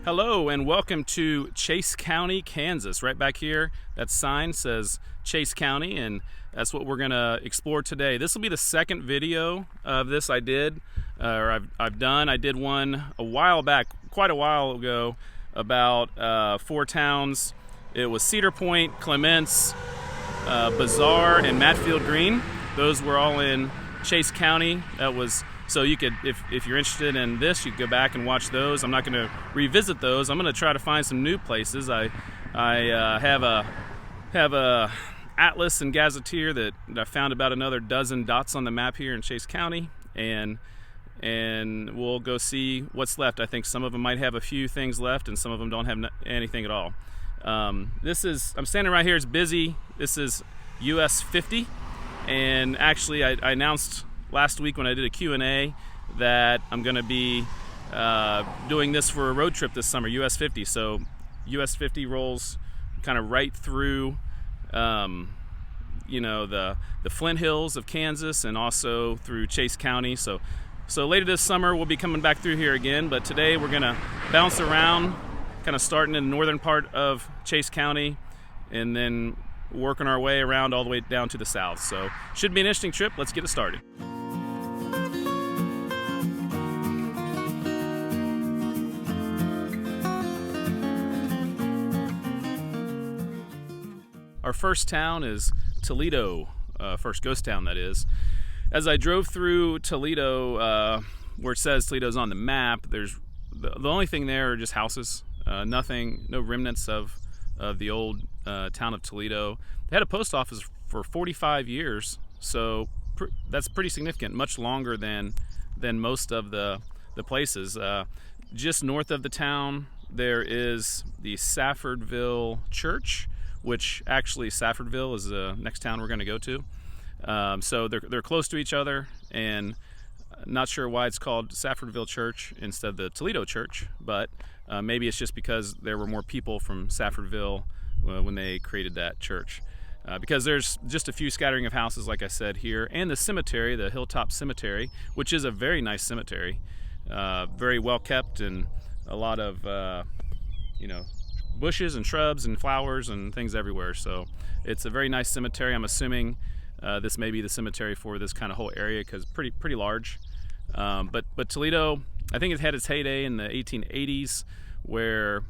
Hello and welcome to Chase County, Kansas. Right back here, that sign says Chase County, and that's what we're gonna explore today. This will be the second video of this I did, or I've done. I did one a while back, quite a while ago, about 4 towns. It was Cedar Point, Clements, Bazaar, and Matfield Green. Those were all in Chase County. That was so you could, if you're interested in this, you could go back and watch those. I'm not going to revisit those. I'm going to try to find some new places. I have a atlas and gazetteer that I found about another dozen dots on the map here in Chase County, and we'll go see what's left. I think some of them might have a few things left, and some of them don't have anything at all. I'm standing right here. It's busy. This is US 50, and actually I announced last week when I did a Q&A that I'm going to be doing this for a road trip this summer, US 50. So US 50 rolls kind of right through, the Flint Hills of Kansas and also through Chase County. So later this summer we'll be coming back through here again, but today we're going to bounce around, kind of starting in the northern part of Chase County and then working our way around all the way down to the south. So should be an interesting trip. Let's get it started. Our first town is Toledo, first ghost town that is. As I drove through Toledo, where it says Toledo's on the map, there's the only thing there are just houses, no remnants of the old town of Toledo. They had a post office for 45 years, so that's pretty significant, much longer than most of the places. Just north of the town, there is the Saffordville Church, which actually Saffordville is the next town we're going to go to. So they're close to each other, and not sure why it's called Saffordville Church instead of the Toledo Church, but maybe it's just because there were more people from Saffordville when they created that church. Because there's just a few scattering of houses, like I said here, and the cemetery, the Hilltop Cemetery, which is a very nice cemetery, very well kept, and a lot of bushes and shrubs and flowers and things everywhere. So it's a very nice cemetery. I'm assuming this may be the cemetery for this kind of whole area because pretty large. But Toledo, I think it had its heyday in the 1880s, where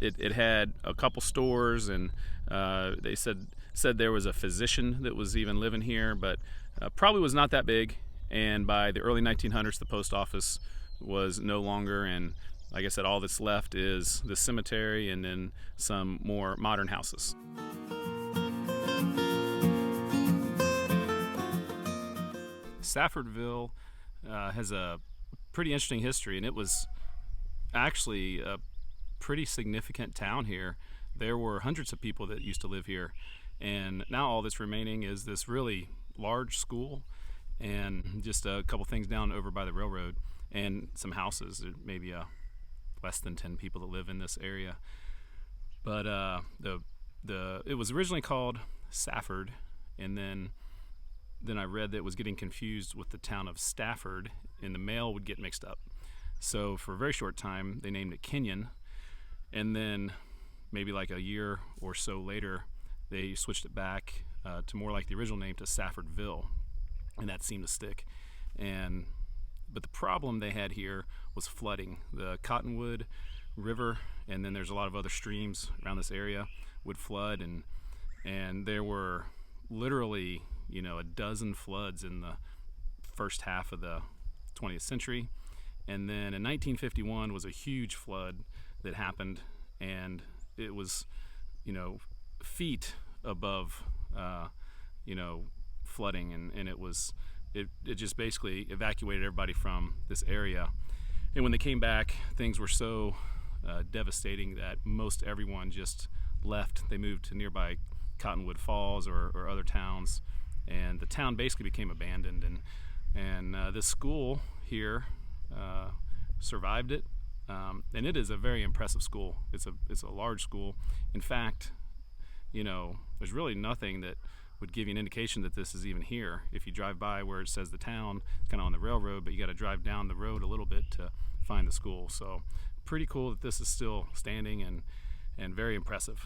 it had a couple stores, and they said there was a physician that was even living here, but probably was not that big. And by the early 1900s, the post office was no longer, and like I said, all that's left is the cemetery and then some more modern houses. Saffordville has a pretty interesting history, and it was actually a pretty significant town here. There were hundreds of people that used to live here, and now all that's remaining is this really large school and just a couple things down over by the railroad and some houses, maybe less than 10 people that live in this area. But it was originally called Safford, and then I read that it was getting confused with the town of Stafford, and the mail would get mixed up. So for a very short time, they named it Kenyon, and then maybe like a year or so later, they switched it back to more like the original name, to Saffordville, and that seemed to stick. But the problem they had here was flooding. The Cottonwood River, and then there's a lot of other streams around this area, would flood, and there were literally a dozen floods in the first half of the 20th century. And then in 1951 was a huge flood that happened, and it was feet above flooding, and it just basically evacuated everybody from this area. And when they came back, things were so devastating that most everyone just left. They moved to nearby Cottonwood Falls or other towns, and the town basically became abandoned. And this school here survived it, and it is a very impressive school. It's a large school. In fact, there's really nothing that would give you an indication that this is even here. If you drive by where it says the town, kind of on the railroad, but you got to drive down the road a little bit to find the school. So pretty cool that this is still standing and very impressive.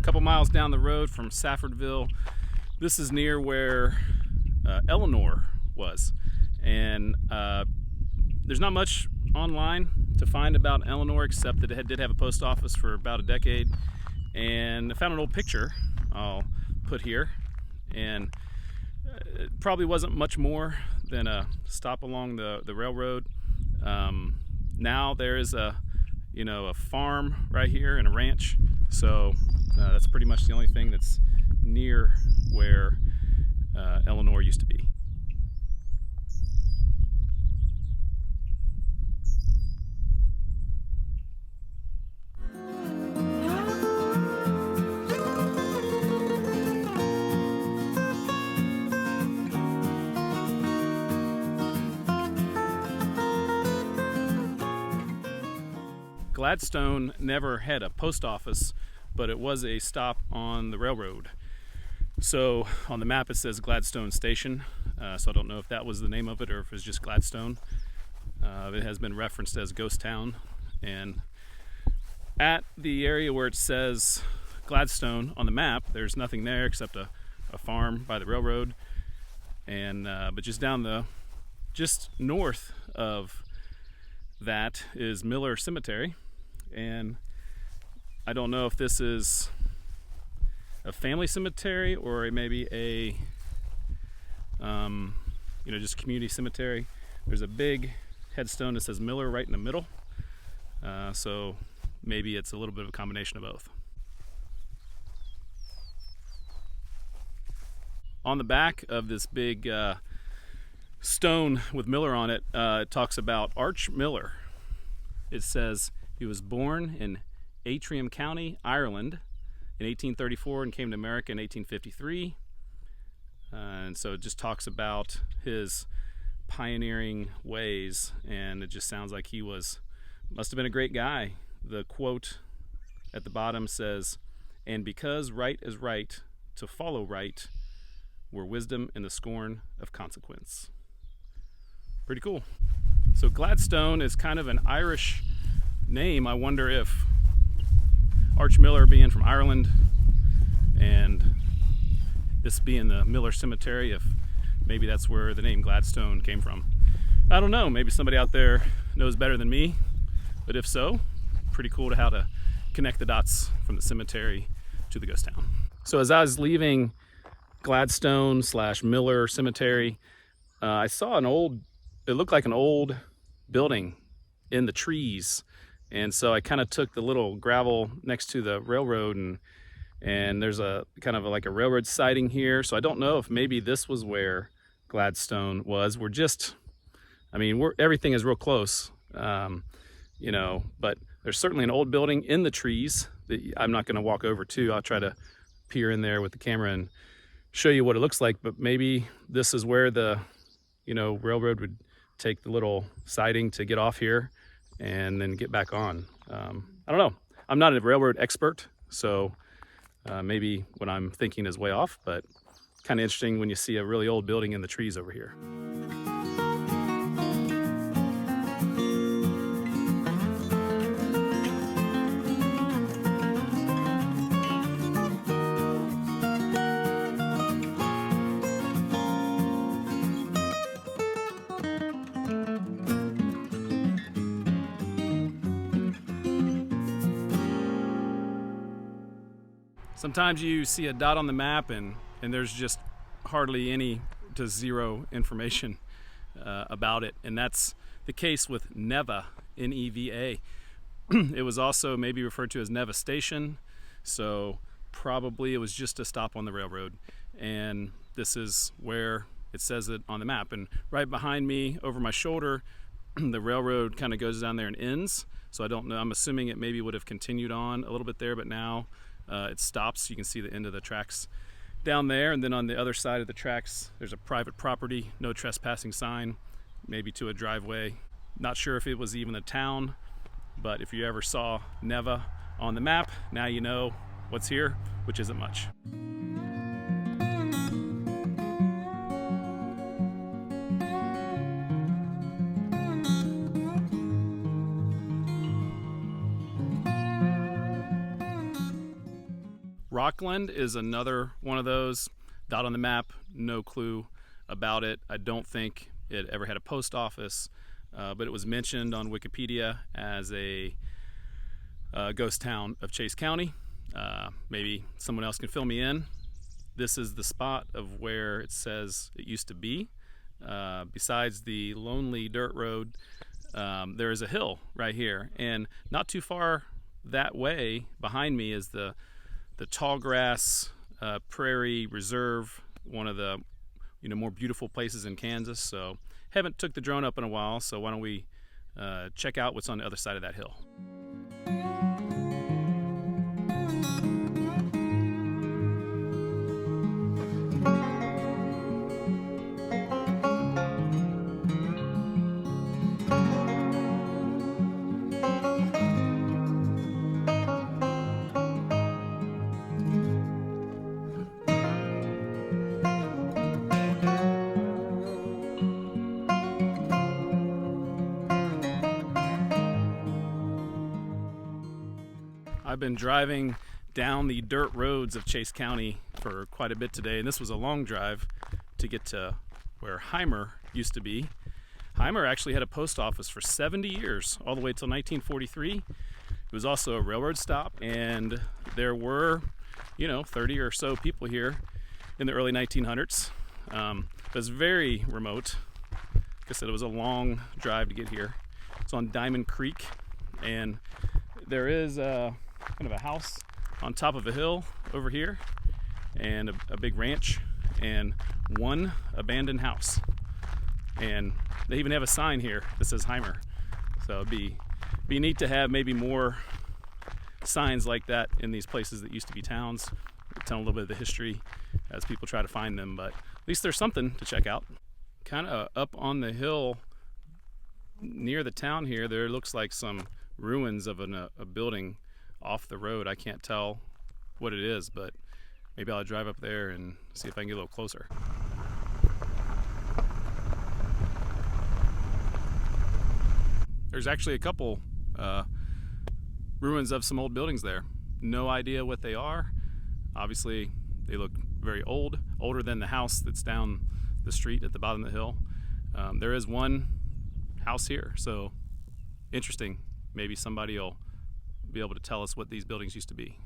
Couple miles down the road from Saffordville, this is near where Ellinor was, and there's not much online to find about Ellinor except that it did have a post office for about a decade, and I found an old picture I'll put here, and it probably wasn't much more than a stop along the railroad. Now there is a farm right here and a ranch, so that's pretty much the only thing that's near where Ellinor used to be. Gladstone never had a post office, but it was a stop on the railroad. So on the map it says Gladstone Station, so I don't know if that was the name of it or if it's just Gladstone. It has been referenced as Ghost Town, and at the area where it says Gladstone on the map, there's nothing there except a farm by the railroad, and but just north of that is Miller Cemetery, and I don't know if this is a family cemetery or maybe a just community cemetery. There's a big headstone that says Miller right in the middle, so maybe it's a little bit of a combination of both. On the back of this big stone with Miller on it, it talks about Arch Miller. It says he was born in Antrim County, Ireland in 1834 and came to America in 1853. And so it just talks about his pioneering ways, and it just sounds like he must have been a great guy. The quote at the bottom says, "And because right is right, to follow right were wisdom and the scorn of consequence." Pretty cool. So Gladstone is kind of an Irish name. I wonder if Arch Miller being from Ireland and this being the Miller Cemetery, if maybe that's where the name Gladstone came from. I don't know, maybe somebody out there knows better than me, but if so, pretty cool to how to connect the dots from the cemetery to the ghost town. So as I was leaving Gladstone / Miller Cemetery, I saw it looked like an old building in the trees. And so I kind of took the little gravel next to the railroad, and there's a kind of like a railroad siding here. So I don't know if maybe this was where Gladstone was. Everything is real close, but there's certainly an old building in the trees that I'm not going to walk over to. I'll try to peer in there with the camera and show you what it looks like, but maybe this is where the railroad would take the little siding to get off here and then get back on. I don't know. I'm not a railroad expert, so maybe what I'm thinking is way off, but kind of interesting when you see a really old building in the trees over here. Sometimes you see a dot on the map and there's just hardly any to zero information about it. And that's the case with Neva, Neva. It was also maybe referred to as Neva Station. So probably it was just a stop on the railroad. And this is where it says it on the map. And right behind me, over my shoulder, the railroad kind of goes down there and ends. So I don't know. I'm assuming it maybe would have continued on a little bit there, but now it stops. You can see the end of the tracks down there, and then on the other side of the tracks there's a private property, no trespassing sign, maybe to a driveway. Not sure if it was even a town, but if you ever saw Neva on the map, now you know what's here, which isn't much. Rockland is another one of those. Dot on the map, no clue about it. I don't think it ever had a post office, but it was mentioned on Wikipedia as a ghost town of Chase County. Maybe someone else can fill me in. This is the spot of where it says it used to be. Besides the lonely dirt road, there is a hill right here, and not too far that way behind me is the Tallgrass Prairie Reserve, one of the more beautiful places in Kansas. So haven't took the drone up in a while, so why don't we check out what's on the other side of that hill. I've been driving down the dirt roads of Chase County for quite a bit today, and this was a long drive to get to where Hymer used to be. Hymer actually had a post office for 70 years, all the way till 1943. It was also a railroad stop, and there were, 30 or so people here in the early 1900s. It was very remote. Like I said, it was a long drive to get here. It's on Diamond Creek, and there is kind of a house on top of a hill over here, and a big ranch, and one abandoned house. And they even have a sign here that says Hymer. So it'd be neat to have maybe more signs like that in these places that used to be towns, tell a little bit of the history as people try to find them, but at least there's something to check out. Kind of up on the hill near the town here, there looks like some ruins of a building off the road. I can't tell what it is, but maybe I'll drive up there and see if I can get a little closer. There's actually a couple ruins of some old buildings there. No idea what they are. Obviously, they look very old, older than the house that's down the street at the bottom of the hill. There is one house here, so interesting. Maybe somebody will be able to tell us what these buildings used to be.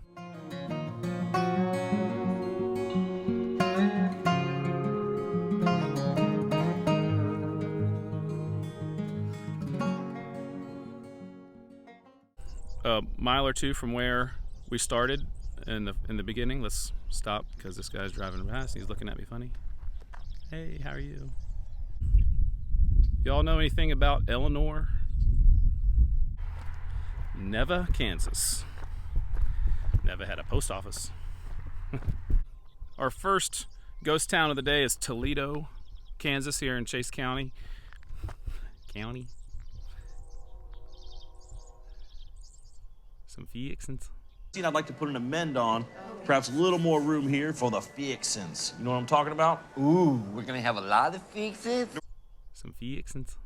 A mile or two from where we started in the beginning. Let's stop because this guy's driving past. He's looking at me funny. Hey, how are you? Y'all know anything about Ellinor? Neva, Kansas. Neva had a post office. Our first ghost town of the day is Toledo, Kansas, here in Chase County. Some fixins. I'd like to put an amend on, perhaps a little more room here for the fixins. You know what I'm talking about? Ooh, we're gonna have a lot of fixins. Some fixins.